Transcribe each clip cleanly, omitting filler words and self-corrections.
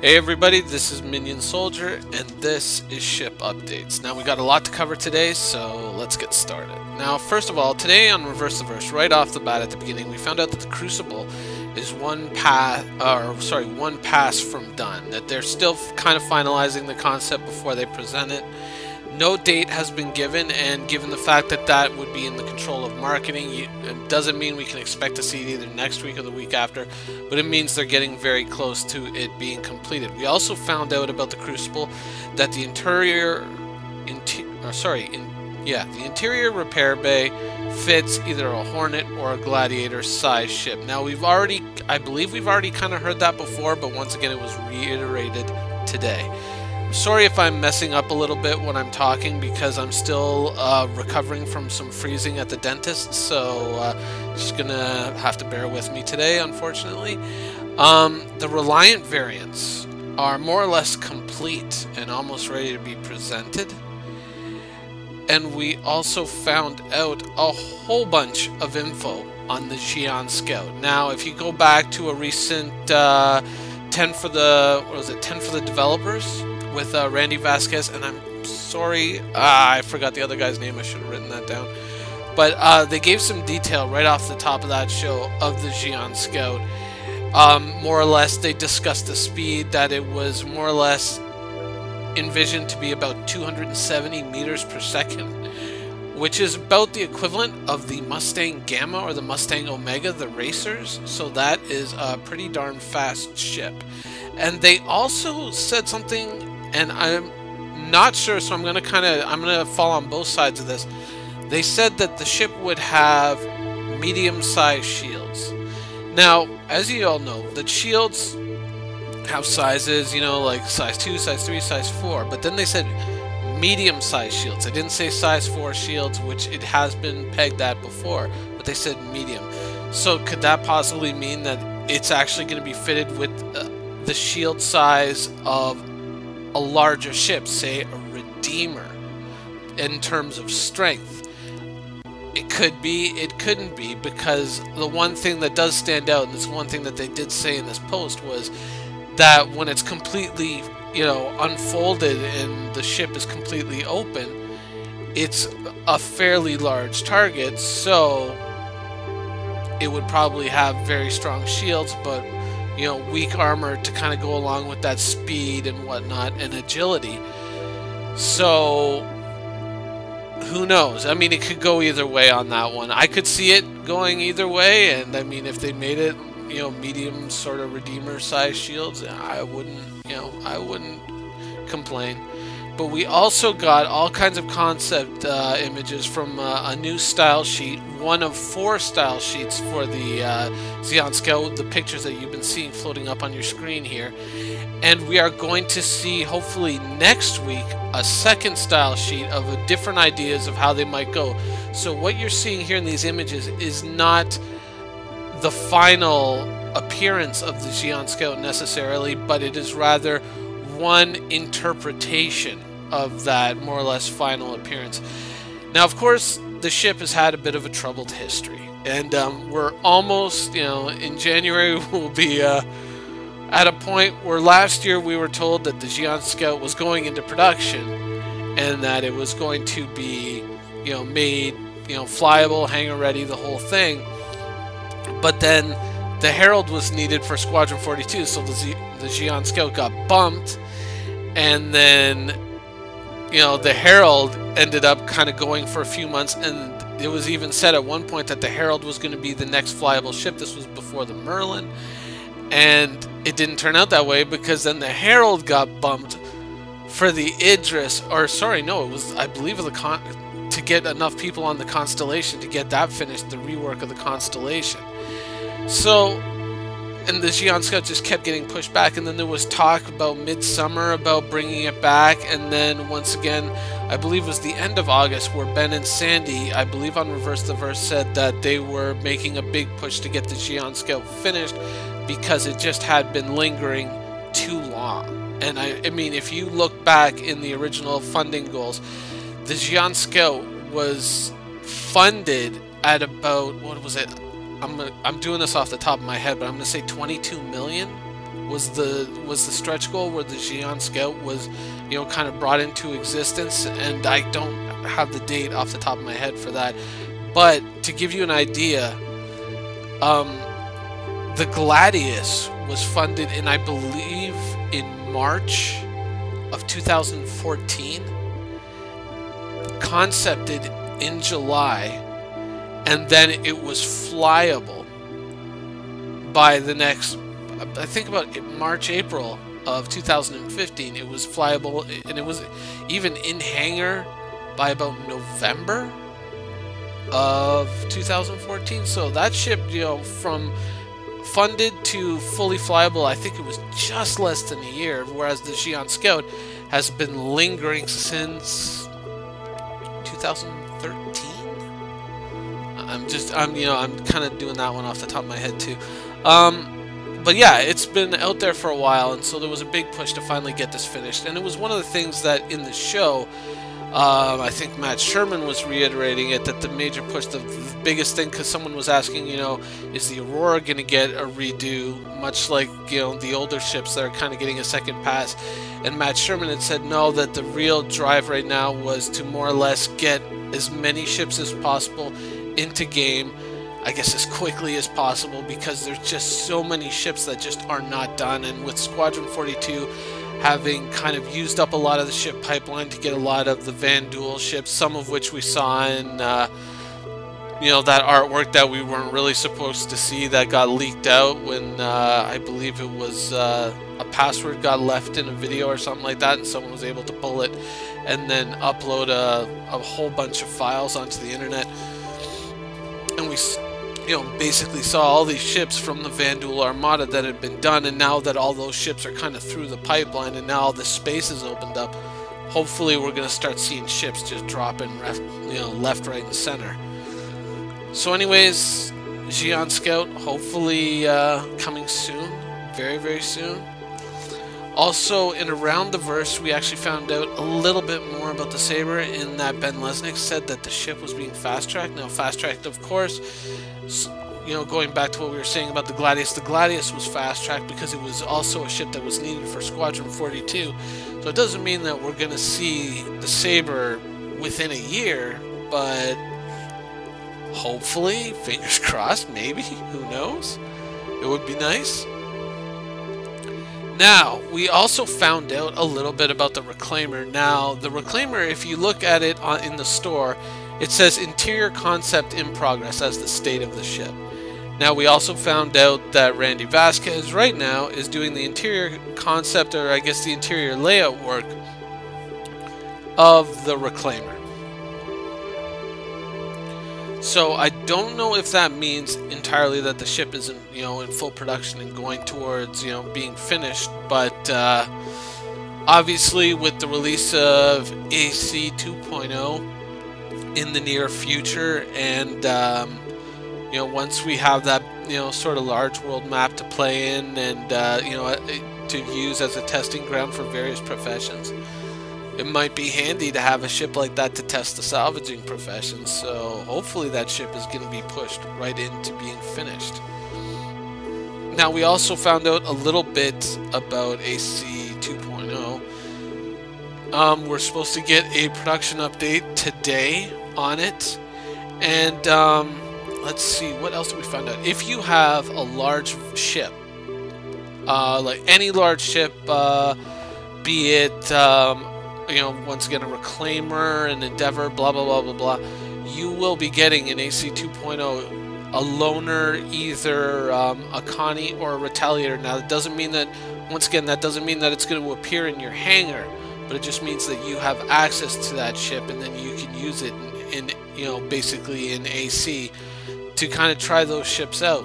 Hey everybody, this is Minion Soldier, and this is Ship Updates. Now we got a lot to cover today, so let's get started. Now, first of all, today on Reverse the Verse, right off the bat at the beginning, we found out that the Crucible is one pass from done. That they're still kind of finalizing the concept before they present it. No date has been given, and given the fact that that would be in the control of marketing, it doesn't mean we can expect to see it either next week or the week after, but it means they're getting very close to it being completed. We also found out about the Crucible that the interior repair bay fits either a Hornet or a Gladiator size ship. Now I believe we've already kind of heard that before, but once again it was reiterated today. Sorry if I'm messing up a little bit when I'm talking because I'm still recovering from some freezing at the dentist, so just gonna have to bear with me today, unfortunately. The Reliant variants are more or less complete and almost ready to be presented. And we also found out a whole bunch of info on the Xi'an Scout. Now, if you go back to a recent 10 for the developers with Randy Vasquez, and I'm sorry, I forgot the other guy's name, I should have written that down. But they gave some detail right off the top of that show of the Xi'an Scout. More or less, they discussed the speed, that it was more or less envisioned to be about 270 meters per second, which is about the equivalent of the Mustang Gamma or the Mustang Omega, the racers. So that is a pretty darn fast ship. And they also said something, and I'm not sure, so I'm gonna fall on both sides of this. They said that the ship would have medium-sized shields. Now, as you all know, the shields have sizes, you know, like size 2, size 3, size 4, but then they said medium-sized shields. They didn't say size 4 shields, which it has been pegged at before, but they said medium. So could that possibly mean that it's actually going to be fitted with the shield size of a larger ship, say a Redeemer, in terms of strength? It could be, it couldn't be, because the one thing that does stand out, and this one thing that they did say in this post, was that when it's completely, you know, unfolded and the ship is completely open, it's a fairly large target, so it would probably have very strong shields, but you know, weak armor to kind of go along with that speed and whatnot and agility. So who knows? I mean, it could go either way on that one. I could see it going either way, and I mean, if they made it, you know, medium sort of Redeemer size shields, I wouldn't complain. But we also got all kinds of concept images from a new style sheet, one of 4 style sheets for the Xi'an Scout, the pictures that you've been seeing floating up on your screen here. And we are going to see, hopefully next week, a second style sheet of different ideas of how they might go. So what you're seeing here in these images is not the final appearance of the Xi'an Scout necessarily, but it is rather one interpretation of that more or less final appearance. Now, of course, the ship has had a bit of a troubled history, and we're almost, you know, in January we'll be at a point where last year we were told that the Xi'an Scout was going into production and that it was going to be, you know, made, you know, flyable, hangar ready, the whole thing. But then the Herald was needed for Squadron 42, so the Xi'an Scout got bumped, and then, you know, the Herald ended up kind of going for a few months, and it was even said at one point that the Herald was going to be the next flyable ship. This was before the Merlin, and it didn't turn out that way, because then the Herald got bumped for the Idris, or sorry, no, it was, I believe, to get enough people on the Constellation to get that finished, the rework of the Constellation. So, and the Xi'an Scout just kept getting pushed back, and then there was talk about midsummer about bringing it back, and then once again, I believe it was the end of August, where Ben and Sandy, I believe on Reverse the Verse, said that they were making a big push to get the Xi'an Scout finished because it just had been lingering too long. And I mean, if you look back in the original funding goals, the Xi'an Scout was funded at about, what was it? I'm doing this off the top of my head, but I'm going to say 22 million was the stretch goal where the Xi'an Scout was, kind of brought into existence, and I don't have the date off the top of my head for that. But to give you an idea, the Gladius was funded in, I believe, in March of 2014, concepted in July, and then it was flyable by the next, I think about March, April of 2015. It was flyable, and it was even in hangar by about November of 2014. So that ship, from funded to fully flyable, I think it was just less than a year, whereas the Xi'an Scout has been lingering since 2013. I'm kind of doing that one off the top of my head too. But yeah, it's been out there for a while, and so there was a big push to finally get this finished. And it was one of the things that in the show, I think Matt Sherman was reiterating it, that the major push, the biggest thing, because someone was asking, is the Aurora going to get a redo, much like, the older ships that are kind of getting a second pass. And Matt Sherman had said no, that the real drive right now was to more or less get as many ships as possible into game, I guess as quickly as possible, because there's just so many ships that just are not done. And with Squadron 42 having kind of used up a lot of the ship pipeline to get a lot of the Vanduul ships, some of which we saw in that artwork that we weren't really supposed to see, that got leaked out when I believe it was a password got left in a video or something like that, and someone was able to pull it and then upload a whole bunch of files onto the internet. And we basically saw all these ships from the Vanduul Armada that had been done, and now that all those ships are kind of through the pipeline and now the space is opened up, hopefully we're going to start seeing ships just dropping left, right, and center. So anyways, Xi'an Scout, hopefully coming soon, very, very soon. Also, in Around the Verse, we actually found out a little bit more about the Saber, in that Ben Lesnick said that the ship was being fast-tracked. Now, fast-tracked, of course, going back to what we were saying about the Gladius was fast-tracked because it was also a ship that was needed for Squadron 42. So it doesn't mean that we're going to see the Saber within a year, but hopefully, fingers crossed, maybe, who knows? It would be nice. Now, we also found out a little bit about the Reclaimer. Now, the Reclaimer, if you look at it in the store, it says interior concept in progress as the state of the ship. Now, we also found out that Randy Vasquez right now is doing the interior concept, or I guess the interior layout work of the Reclaimer. So I don't know if that means entirely that the ship isn't, in full production and going towards, being finished. But obviously, with the release of AC 2.0 in the near future, and once we have that, sort of large world map to play in, and to use as a testing ground for various professions, it might be handy to have a ship like that to test the salvaging profession. So hopefully that ship is going to be pushed right into being finished. Now, we also found out a little bit about AC 2.0. We're supposed to get a production update today on it. And let's see, what else did we find out? If you have a large ship, like any large ship, be it once again a Reclaimer, an Endeavor, blah blah blah blah blah, you will be getting in AC 2.0 a loaner, either a Connie or a Retaliator. Now, that doesn't mean that, once again, that doesn't mean that it's going to appear in your hangar, but it just means that you have access to that ship, and then you can use it in basically in AC to kind of try those ships out.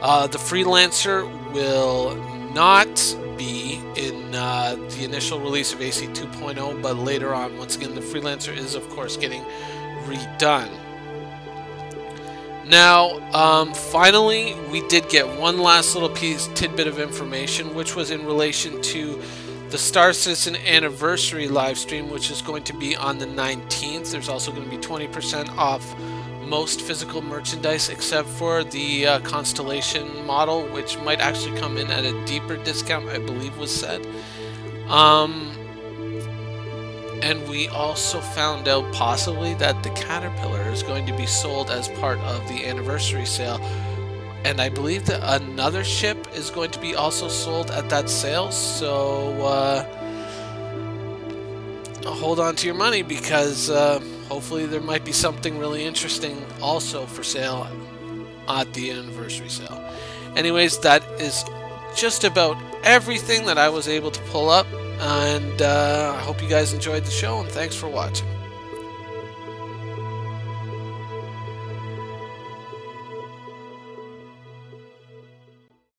The Freelancer will not be in the initial release of AC 2.0, but later on. Once again, the Freelancer is, of course, getting redone. Now, finally, we did get one last little tidbit of information, which was in relation to the Star Citizen Anniversary live stream, which is going to be on the 19th. There's also going to be 20% off most physical merchandise except for the Constellation model, which might actually come in at a deeper discount, I believe was said. And we also found out possibly that the Caterpillar is going to be sold as part of the anniversary sale. And I believe that another ship is going to be also sold at that sale. So hold on to your money, because hopefully there might be something really interesting also for sale at the anniversary sale. Anyways, that is just about everything that I was able to pull up. And I hope you guys enjoyed the show, and thanks for watching.